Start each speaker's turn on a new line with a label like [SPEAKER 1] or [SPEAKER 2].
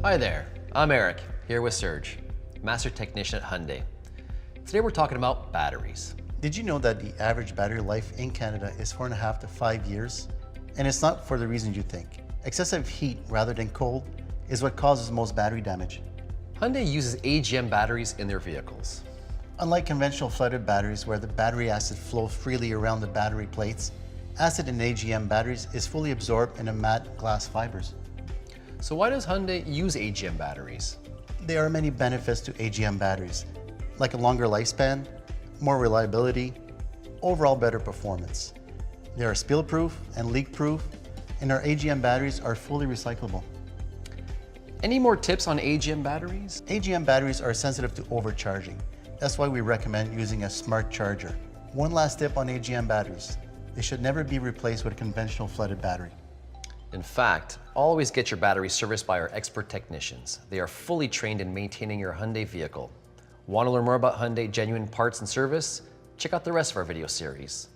[SPEAKER 1] Hi there, I'm Eric, here with Serge, Master Technician at Hyundai. Today we're talking about batteries.
[SPEAKER 2] Did you know that the average battery life in Canada is 4.5 to 5 years? And it's not for the reasons you think. Excessive heat rather than cold is what causes most battery damage.
[SPEAKER 1] Hyundai uses AGM batteries in their vehicles.
[SPEAKER 2] Unlike conventional flooded batteries where the battery acid flows freely around the battery plates, acid in AGM batteries is fully absorbed in the matte glass fibers.
[SPEAKER 1] So why does Hyundai use AGM batteries?
[SPEAKER 2] There are many benefits to AGM batteries, like a longer lifespan, more reliability, overall better performance. They are spill-proof and leak-proof, and our AGM batteries are fully recyclable.
[SPEAKER 1] Any more tips on AGM batteries?
[SPEAKER 2] AGM batteries are sensitive to overcharging. That's why we recommend using a smart charger. One last tip on AGM batteries. They should never be replaced with a conventional flooded battery.
[SPEAKER 1] In fact, always get your battery serviced by our expert technicians. They are fully trained in maintaining your Hyundai vehicle. Want to learn more about Hyundai genuine parts and service? Check out the rest of our video series.